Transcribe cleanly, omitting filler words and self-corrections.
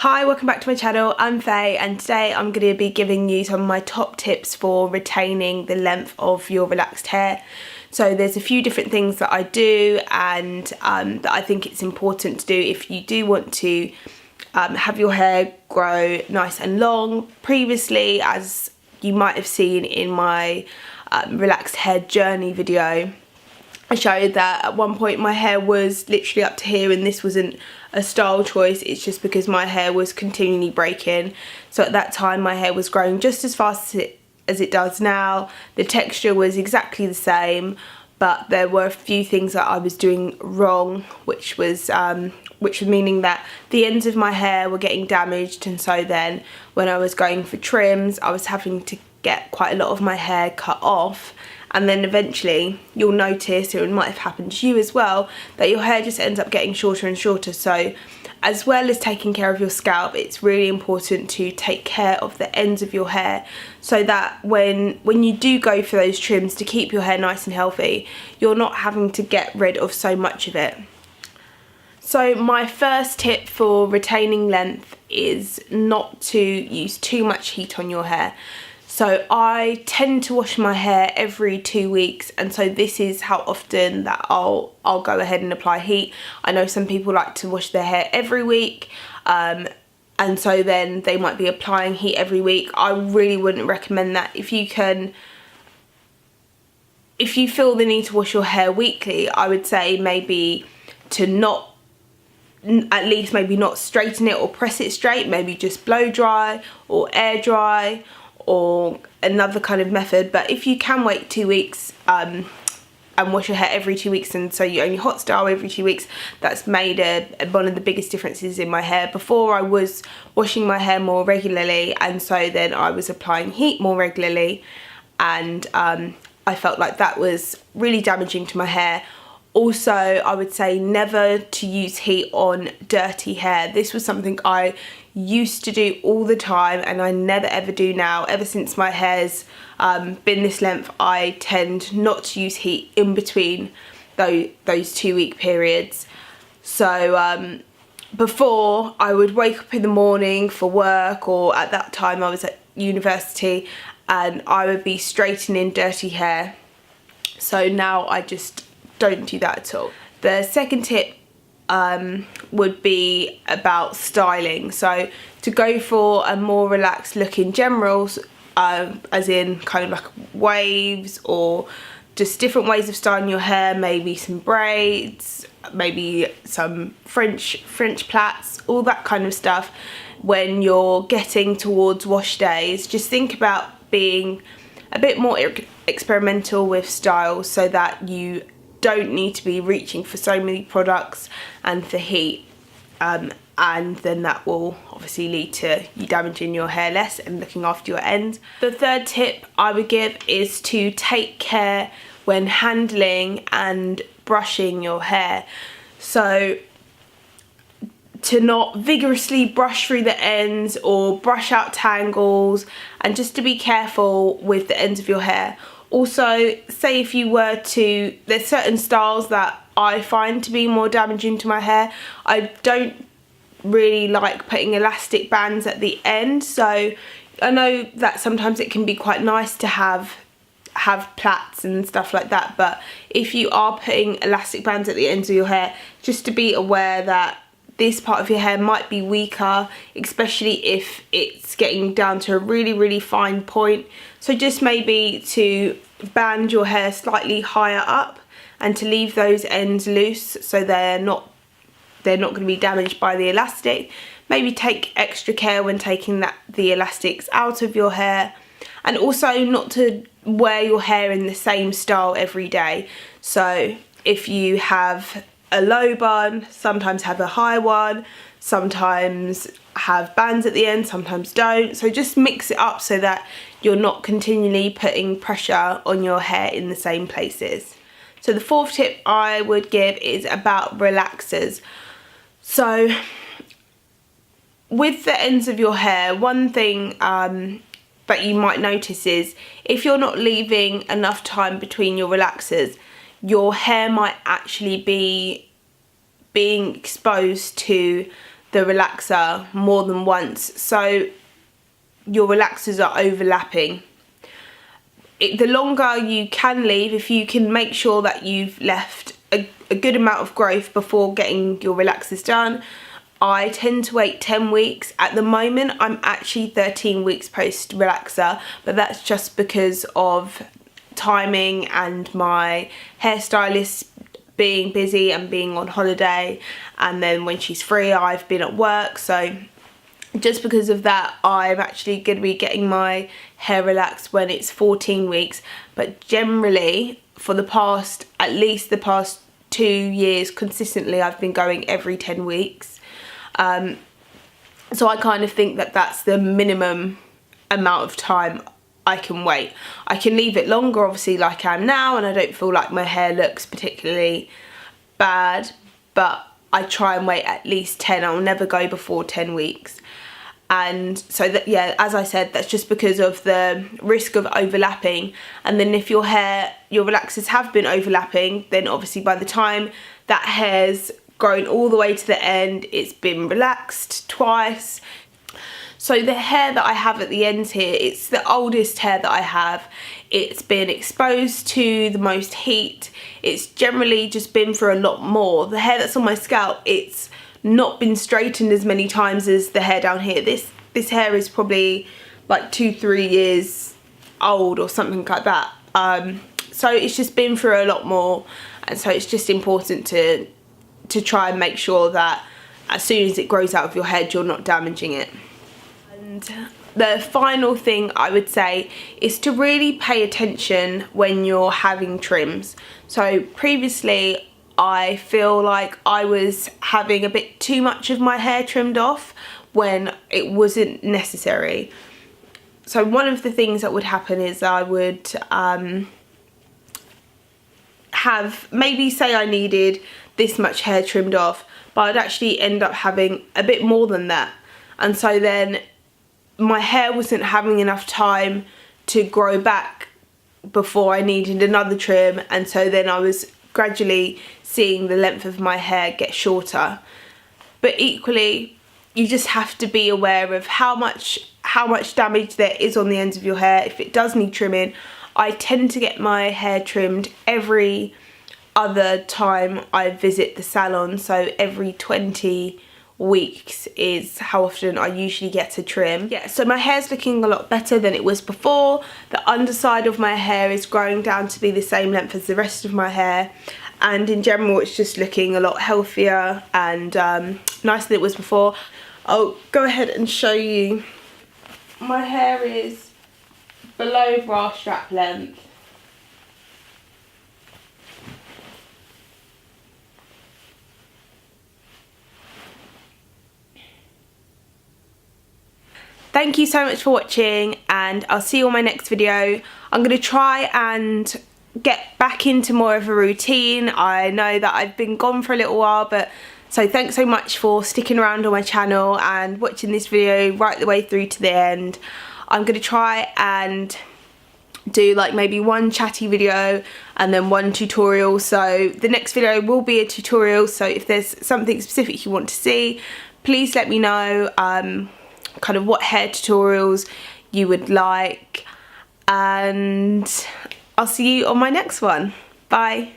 Hi, welcome back to my channel. I'm Faye and today I'm going to be giving you some of my top tips for retaining the length of your relaxed hair. So there's a few different things that I do and that I think it's important to do if you do want to have your hair grow nice and long. Previously, as you might have seen in my relaxed hair journey video, I showed that at one point my hair was literally up to here, and this wasn't a style choice, it's just because my hair was continually breaking. So at that time my hair was growing just as fast as it does now. The texture was exactly the same, but there were a few things that I was doing wrong, which was meaning that the ends of my hair were getting damaged, and so then when I was going for trims I was having to get quite a lot of my hair cut off. And then eventually you'll notice, or it might have happened to you as well, that your hair just ends up getting shorter and shorter. So as well as taking care of your scalp, it's really important to take care of the ends of your hair so that when you do go for those trims to keep your hair nice and healthy, you're not having to get rid of so much of it. So my first tip for retaining length is not to use too much heat on your hair. So I tend to wash my hair every 2 weeks, and so this is how often that I'll go ahead and apply heat. I know some people like to wash their hair every week, and so then they might be applying heat every week. I really wouldn't recommend that. If you feel the need to wash your hair weekly, I would say maybe to at least maybe not straighten it or press it straight, maybe just blow dry or air dry, or another kind of method. But if you can wait 2 weeks and wash your hair every 2 weeks, and so you only hot style every 2 weeks, that's made one of the biggest differences in my hair. Before, I was washing my hair more regularly, and so then I was applying heat more regularly, and I felt like that was really damaging to my hair. Also, I would say never to use heat on dirty hair. This was something I used to do all the time, and I never ever do now. Ever since my hair's been this length, I tend not to use heat in between those 2 week periods. So before, I would wake up in the morning for work, or at that time I was at university, and I would be straightening dirty hair. So now I just don't do that at all. The second tip would be about styling. So to go for a more relaxed look in general, as in kind of like waves or just different ways of styling your hair, maybe some braids, maybe some French plaits, all that kind of stuff. When you're getting towards wash days, just think about being a bit more experimental with styles so that you don't need to be reaching for so many products and for heat, and then that will obviously lead to you damaging your hair less and looking after your ends. The third tip I would give is to take care when handling and brushing your hair. So to not vigorously brush through the ends or brush out tangles, and just to be careful with the ends of your hair. Also, say if you were to, there's certain styles that I find to be more damaging to my hair. I don't really like putting elastic bands at the end, so I know that sometimes it can be quite nice to have plaits and stuff like that, but if you are putting elastic bands at the ends of your hair, just to be aware that this part of your hair might be weaker, especially if it's getting down to a really fine point. So just maybe to band your hair slightly higher up and to leave those ends loose so they're not going to be damaged by the elastic. Maybe take extra care when taking the elastics out of your hair, and also not to wear your hair in the same style every day. So if you have a low bun, sometimes have a high one, sometimes have bands at the end, sometimes don't. So just mix it up so that you're not continually putting pressure on your hair in the same places. So the fourth tip I would give is about relaxers. So with the ends of your hair, one thing that you might notice is if you're not leaving enough time between your relaxers, your hair might actually be being exposed to the relaxer more than once, so your relaxers are overlapping. The longer you can leave, if you can make sure that you've left a good amount of growth before getting your relaxers done. I tend to wait 10 weeks. At the moment, I'm actually 13 weeks post relaxer, but that's just because of timing and my hairstylist being busy and being on holiday, and then when she's free I've been at work, so just because of that I'm actually going to be getting my hair relaxed when it's 14 weeks. But generally for at least the past 2 years consistently, I've been going every 10 weeks. So I kind of think that that's the minimum amount of time I can wait. I can leave it longer, obviously, like I am now, and I don't feel like my hair looks particularly bad, but I try and wait at least 10. I'll never go before 10 weeks. And so that, yeah, as I said, that's just because of the risk of overlapping. And then if your relaxers have been overlapping, then obviously by the time that hair's grown all the way to the end, it's been relaxed twice. So the hair that I have at the ends here, it's the oldest hair that I have. It's been exposed to the most heat. It's generally just been through a lot more. The hair that's on my scalp, it's not been straightened as many times as the hair down here. This hair is probably like 2-3 years old or something like that. So it's just been through a lot more, and so it's just important to try and make sure that as soon as it grows out of your head, you're not damaging it. And the final thing I would say is to really pay attention when you're having trims. So previously I feel like I was having a bit too much of my hair trimmed off when it wasn't necessary. So one of the things that would happen is I would have, maybe say I needed this much hair trimmed off, but I'd actually end up having a bit more than that. And so then my hair wasn't having enough time to grow back before I needed another trim, and so then I was gradually seeing the length of my hair get shorter. But equally, you just have to be aware of how much damage there is on the ends of your hair. If it does need trimming, I tend to get my hair trimmed every other time I visit the salon, so every 20 weeks is how often I usually get a trim. Yeah, so my hair's looking a lot better than it was before. The underside of my hair is growing down to be the same length as the rest of my hair, and in general it's just looking a lot healthier and nicer than it was before. I'll go ahead and show you. My hair is below bra strap length. Thank you so much for watching, and I'll see you on my next video. I'm going to try and get back into more of a routine. I know that I've been gone for a little while, but so thanks so much for sticking around on my channel and watching this video right the way through to the end. I'm going to try and do like maybe one chatty video and then one tutorial. So the next video will be a tutorial, so if there's something specific you want to see, please let me know. Kind of what hair tutorials you would like, and I'll see you on my next one. Bye.